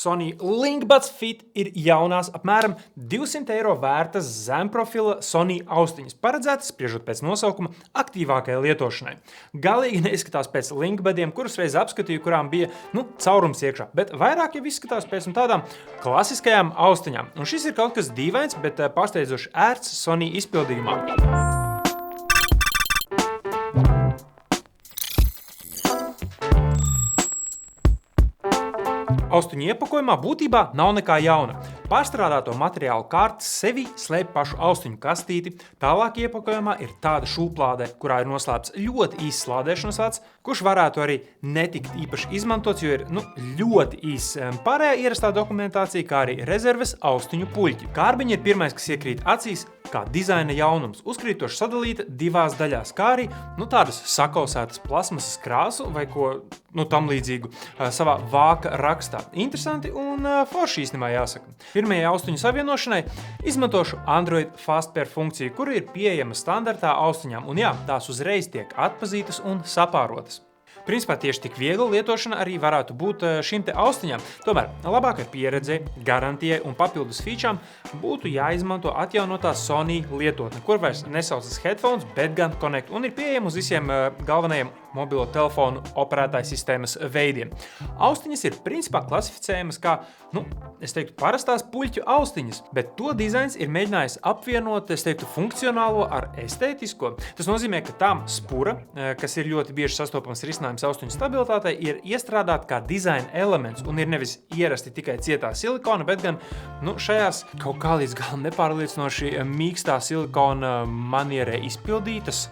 Sony LinkBuds Fit ir jaunās, apmēram 200 eiro vērtas zemprofila Sony austiņas, paredzētas, spriežot pēc nosaukuma, aktīvākajai lietošanai. Galīgi neizskatās pēc LinkBudiem, kurus reiz apskatīju, kurām bija caurums iekšā, bet vairāk jau izskatās pēc tādām klasiskajām austiņām. Un šis ir kaut kas dīvains, bet pārsteidzoši ērts Sony izpildījumā. Austiņu iepakojumā būtībā nav nekā jauna. Pārstrādāto materiālu kārtas sevi slēp pašu austiņu kastīti, tālāk iepakojumā ir tāda šūplāde, kurā ir noslēpts ļoti īss slādēšanas vads, kurš varētu arī netikt īpaši izmantots, jo ir ļoti īss. Pārējā ierastā dokumentācija, kā arī rezerves austiņu puļķi. Kārbiņa ir pirmais, kas iekrīt acīs, kā dizaina jaunums, uzkrītoši sadalīta divās daļās, kā arī tādas sakausētas plasmasas krāsu vai ko tam līdzīgu savā vāka rakstā. Interesanti un forši īstenībā jāsaka. Pirmajai austiņu savienošanai izmantošu Android Fast Pair funkciju, kura ir pieejama standartā austiņām, un jā, tās uzreiz tiek atpazītas un sapārotas. Principā tieši tik viegla lietošana arī varētu būt šīm te austiņām. Tomēr labākai pieredzei, garantijai un papildus featurām būtu jāizmanto atjaunotā Sony lietotne, kur vairs nesaucas headphones, bet gan Connect, un ir pieejama uz visiem galvenajiem mobilo telefonu operētāju sistēmas veidiem. Austiņas ir principā klasificējamas kā, parastās puļķu austiņas, bet to dizains ir mēģinājis apvienot, funkcionālo ar estētisko. Tas nozīmē, ka tām spura, kas ir ļoti bieži sastopams risinājums austiņu stabilitātei, ir iestrādāt kā dizaina elements un ir nevis ierasti tikai cietā silikona, bet gan šajās kaut kā līdz galam nepārliecinoši mīkstā silikona manierē izpildīts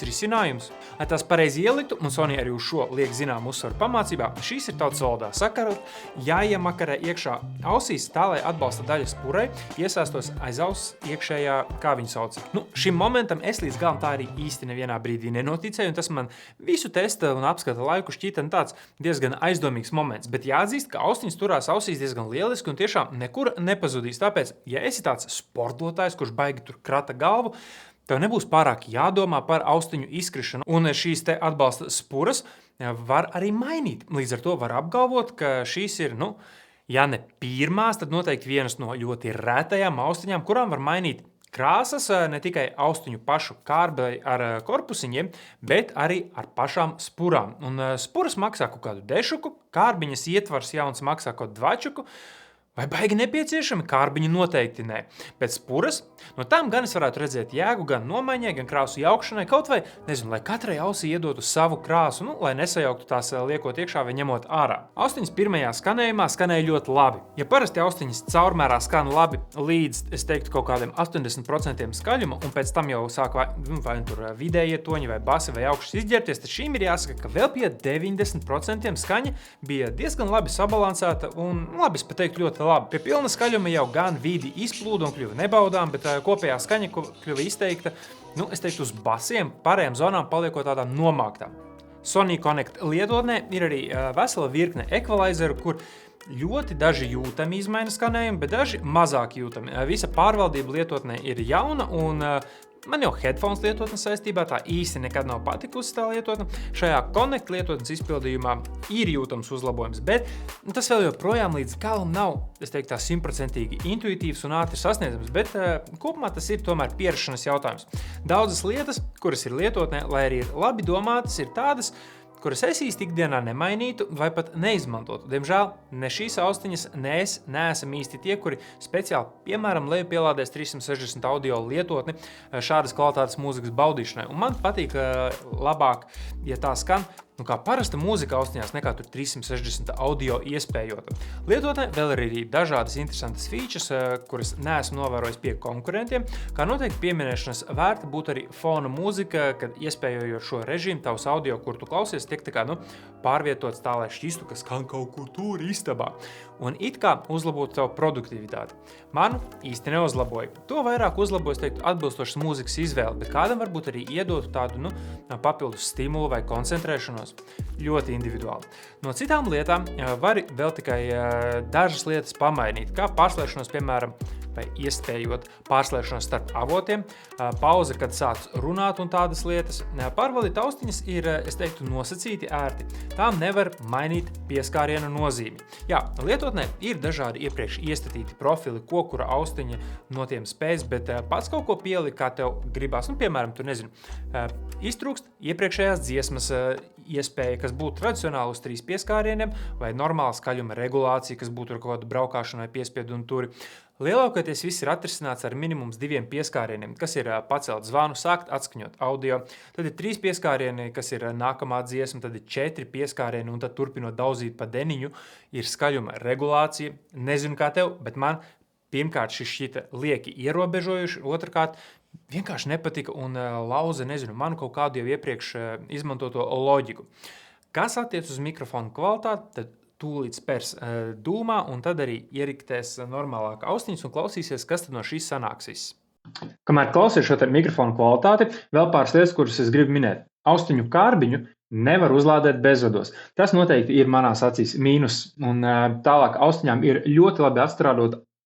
risinājums. Lai tās pareizi ieliktu, un Sony arī uz šo liek zinām uzsvaru pamācībā, šīs ir tautas valodā sakarot, jāiemakarē iekšā ausīs tā, lai atbalsta daļa spurai iesāstos aiz auss iekšējā, kā viņu sauc. Šim momentam es līdz galam tā arī īsti nevienā brīdī nenoticēju, un tas man visu testa un apskata laiku šķita tāds diezgan aizdomīgs moments, bet jāatzīst, ka austiņas turās ausīs diezgan lieliski un tiešām nekur nepazudīs. Tāpēc, ja esi tāds sportotājs, kurš baigi tur krata galvu, tev nebūs pārāk jādomā par austiņu izkrišanu, un šīs te atbalsta spuras var arī mainīt. Līdz ar to var apgalvot, ka šīs ir, ja ne pirmās, tad noteikti vienas no ļoti rētajām austiņām, kurām var mainīt krāsas ne tikai austiņu pašu kārbai ar korpusiņiem, bet arī ar pašām spurām. Un spuras maksā kaut kādu dešuku, kārbiņas ietvars jauns maksā kaut dvačuku, vai baigi nepieciešami? Kārbiņi noteikti nē. Bet spuras, no tām gan es varētu redzēt jēgu gan nomaiņai, gan krāsu jaukšanai, kaut vai, lai katrai ausī iedotu savu krāsu, lai nesajauktu tās liekot iekšā vai ņemot ārā. Austiņas pirmajā skanējumā skanēja ļoti labi. Ja parasti austiņas caurmērā skan labi līdz, es teiktu, kaut kādiem 80% skaļuma, un pēc tam jau sāk vai tur vidējie toņi vai basi vai augšas izģērbties, tad šīm ir jāsaka, ka vēl pie 90% skaņa bija diezgan labi sabalansēta un, es pat teiktu, ļoti labi. Pie pilna skaļuma jau gan vidi izplūda un kļuva nebaudām, bet kopējā skaņa kļuva izteikta, es teiktu, uz basiem, pārējām zonām paliekot tādām nomāktām. Sony Connect lietotnē ir arī vesela virkne ekvalizeru, kur ļoti daži jūtami izmaina skanējumu, bet daži mazāk jūtami. Visa pārvaldība lietotnē ir jauna un man jau headphones lietotne saistībā tā īsti nekad nav patikusi tā lietotne. Šajā Connect lietotnes izpildījumā ir jūtams uzlabojums, bet tas vēl joprojām līdz galam nav, es teiktu, tā 100% intuitīvs un ātri sasniedzams, bet kopumā tas ir tomēr pierašanas jautājums. Daudzas lietas, kuras ir lietotnē, lai arī ir labi domātas, ir tādas, kuras es īsti ikdienā nemainītu vai pat neizmantotu. Diemžēl ne šīs austiņas, ne es neesam īsti tie, kuri speciāli, piemēram, lejupielādēs 360 audio lietotni šādas kvalitātes mūzikas baudīšanai. Un man patīk labāk, ja tā skan, kā parasta mūzika austiņās nekā tur 360 audio iespējota. Lietotnē vēl ir arī dažādas interesantas features, kuras neesmu novērojis pie konkurentiem, kā noteikti pieminēšanas vērta būtu arī fona mūzika, kad iespējojot šo režīmu, tavs audio, kur tu klausies, tiek pārvietots tā, lai šķistu, ka skan kaut kur tur istabā. Un it kā uzlabotu tavu produktivitāti. Manu īsti neuzlaboja. To vairāk uzlabojas, teiktu, atbilstošas mūzikas izvēle, bet kādam varbūt arī iedotu tādu, papildus stimulu vai koncentrēšanos. Ļoti individuāli. No citām lietām var vēl tikai dažas lietas pamainīt, kā pārslēgšanos, piemēram, vai iespējot pārslēgšanos starp avotiem, pauze, kad sāc runāt un tādas lietas. Pārvaldīt austiņas ir, es teiktu, nosacīti ērti. Tām nevar mainīt pieskāriena nozīmi. Jā, lietotnē ir dažādi iepriekš iestatīti profili, ko kura austiņa no tiem spējas, bet pats kaut ko pielikt, kā tev gribās. Piemēram, tu nezinu, iztrūkst iepriekšējās dziesmas iespēja, kas būtu tradicionāli uz 3 pieskārieniem, vai normāla skaļuma regulācija, kas būtu ar kaut kādu braukāšanu vai piespiedu un turi. Lielākoties viss ir atrisināts ar minimums 2 pieskārieniem, kas ir pacelt zvanu, sākt atskaņot audio, tad ir 3 pieskārieni, kas ir nākamā dziesma, tad ir 4 pieskārieni un tad turpinot daudzīt pa deniņu ir skaļuma regulācija. Nezinu kā tev, bet man pirmkārt šis šķita lieki ierobežojuši, otrkārt vienkārši nepatika un lauza, nezinu, manu kaut kādu jau iepriekš izmantoto loģiku. Kas attiec uz mikrofonu kvalitāti, tad tūlīt spers dūmā un tad arī ieriktēs normālāk austiņas un klausīsies, kas tad no šīs sanāksīs. Kamēr klausies šo mikrofonu kvalitāti, vēl pāris lietas, kuras es gribu minēt. Austiņu kārbiņu nevar uzlādēt bezvados. Tas noteikti ir manās acīs mīnus un tālāk austiņām ir ļoti labi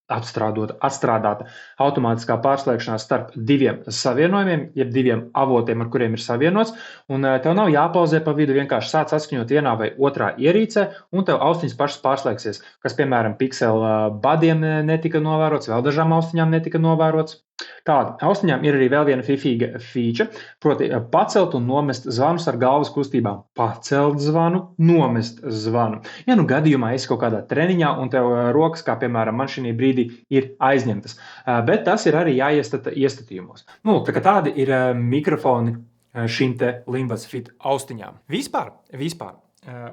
atstrādāta automātiskā pārslēgšanās starp 2 savienojumiem, jeb 2 avotiem, ar kuriem ir savienots, un tev nav jāpauzē pa vidu, vienkārši sāc atskaņot vienā vai otrā ierīcē, un tev austiņas pašas pārslēgsies, kas, piemēram, Pixel badiem netika novērots, vēl dažām austiņām netika novērots. Tāda austiņām ir arī vēl viena fifīga feature, proti pacelt un nomest zvanus ar galvas kustībām. Pacelt zvanu, nomest zvanu. Ja gadījumā esi kaut kādā treniņā un tev rokas, kā piemēram man šī brīdī, ir aizņemtas, bet tas ir arī jāiestata iestatījumos. Tā kā tādi ir mikrofoni šīm te Limbas Fit austiņām. Vispār.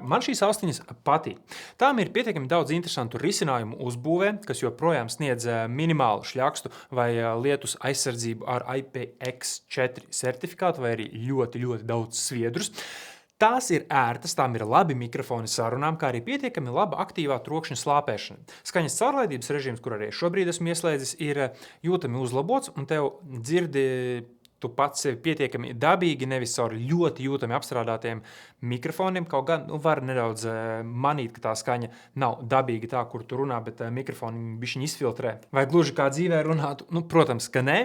Man šīs austiņas patīk. Tām ir pietiekami daudz interesantu risinājumu uzbūvē, kas joprojām sniedz minimālu šļakstu vai lietus aizsardzību ar IPX4 certifikātu vai arī ļoti, ļoti daudz sviedrus. Tās ir ērtas, tām ir labi mikrofoni sarunām, kā arī pietiekami laba aktīvā trokšņa slāpēšana. Skaņas caurlaidības režīms, kur arī šobrīd esmu ieslēdzis, ir jūtami uzlabots un tev dzirdi tu pats sevi pietiekami dabīgi, nevis caur ļoti jūtami apstrādātiem mikrofoniem. Kaut gan var nedaudz manīt, ka tā skaņa nav dabīga tā, kur tu runā, bet mikrofoni bišķiņ izfiltrē. Vai gluži kā dzīvē runātu? Protams, ka nē.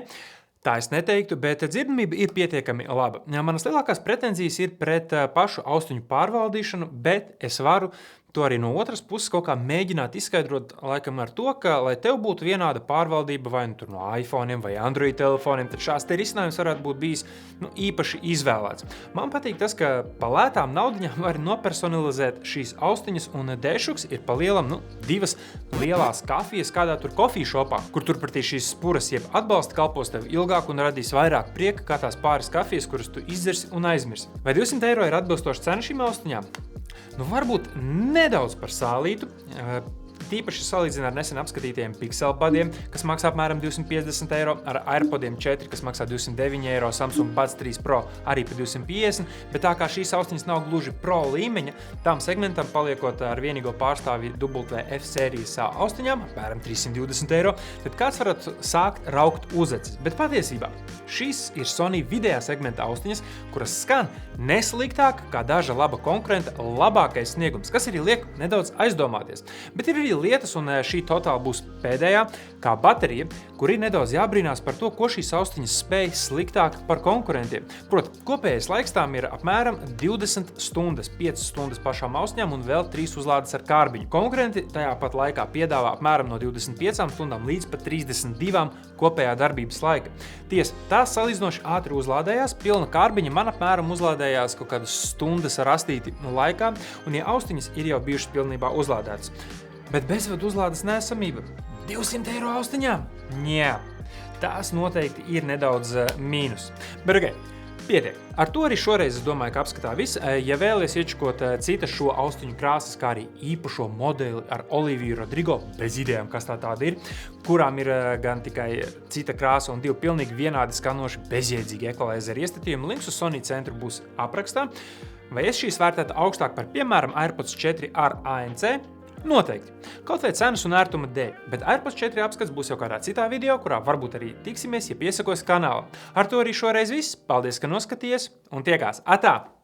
Tā es neteiktu, bet dzirdamība ir pietiekami laba. Manas lielākās pretenzijas ir pret pašu austiņu pārvaldīšanu, bet es varu to arī no otras puses kaut kā mēģināt izskaidrot laikam ar to, ka, lai tev būtu vienāda pārvaldība vai no iPhone'iem vai Android telefoniem, tad šās te risinājums varētu būt bijis īpaši izvēlēts. Man patīk tas, ka pa lētām naudiņām var nopersonalizēt šīs austiņas un dēšuks ir pa lielam 2 lielās kafijas kādā tur kofiju šopā, kur turpretī šīs spuras jeb atbalsta kalpos tev ilgāk un radīs vairāk prieka kā tās pāris kafijas, kuras tu izdzersi un aizmirsi. Vai 200 eiro ir atbilstoši cena šīm austiņām? Varbūt nedaudz par sālītu. Tīpaši salīdzina ar nesen apskatītajiem Pixel badiem, kas maksā apmēram 250 eiro, ar AirPodiem 4, kas maksā 209 eiro, Samsung Buds 3 Pro arī par 250, bet tā kā šīs austiņas nav gluži pro līmeņa, tam segmentam paliekot ar vienīgo pārstāvi WF sērijas austiņām, apmēram 320 eiro, tad kāds varat sākt raukt uzacis. Bet patiesībā šīs ir Sony vidējā segmenta austiņas, kuras skan nesliktāk kā daža laba konkurenta labākais sniegums, kas arī liek nedaudz aizdomāties. Bet ir arī lietas, un šī totāli būs pēdējā, kā baterija, kur ir nedaudz jābrīnās par to, ko šīs austiņas spēj sliktāk par konkurentiem. Proti, kopējais laiks tām ir apmēram 20 stundas, 5 stundas pašām austiņām un vēl 3 uzlādes ar kārbiņu. Konkurenti tajā pat laikā piedāvā apmēram no 25 stundām līdz pat 32 kopējā darbības laika. Tiesa, tās salīdzinoši ātri uzlādējās, pilna kārbiņa man apmēram uzlādējās kaut kādas stundas ar astīti laikā, un ja austiņas ir jau bijušas pilnībā uzlādētas. Bet bezvadu uzlādes neesamība 200 eiro austiņām? Jā, tās noteikti ir nedaudz mīnus. Bet pietiek. Ar to arī šoreiz es domāju, ka apskatā viss. Ja vēlies iečukot citas šo austiņu krāsas, kā arī īpašo modeli ar Oliviju Rodrigo, bez idejām, kas tā tāda ir, kurām ir gan tikai cita krāsa un 2 pilnīgi vienādi skanoši bezjēdzīgi ekvalizēri iestatījumi, links uz Sony centru būs aprakstā. Vai es šīs vērtētu augstāk par, piemēram, AirPods 4 ar ANC? Noteikti. Kaut vai cenas un ērtuma dēļ, bet AirPods 4 apskats būs jau kādā citā video, kurā varbūt arī tiksimies, ja piesakos kanālam. Ar to arī šoreiz viss. Paldies, ka noskatījies un tiekās. Atā!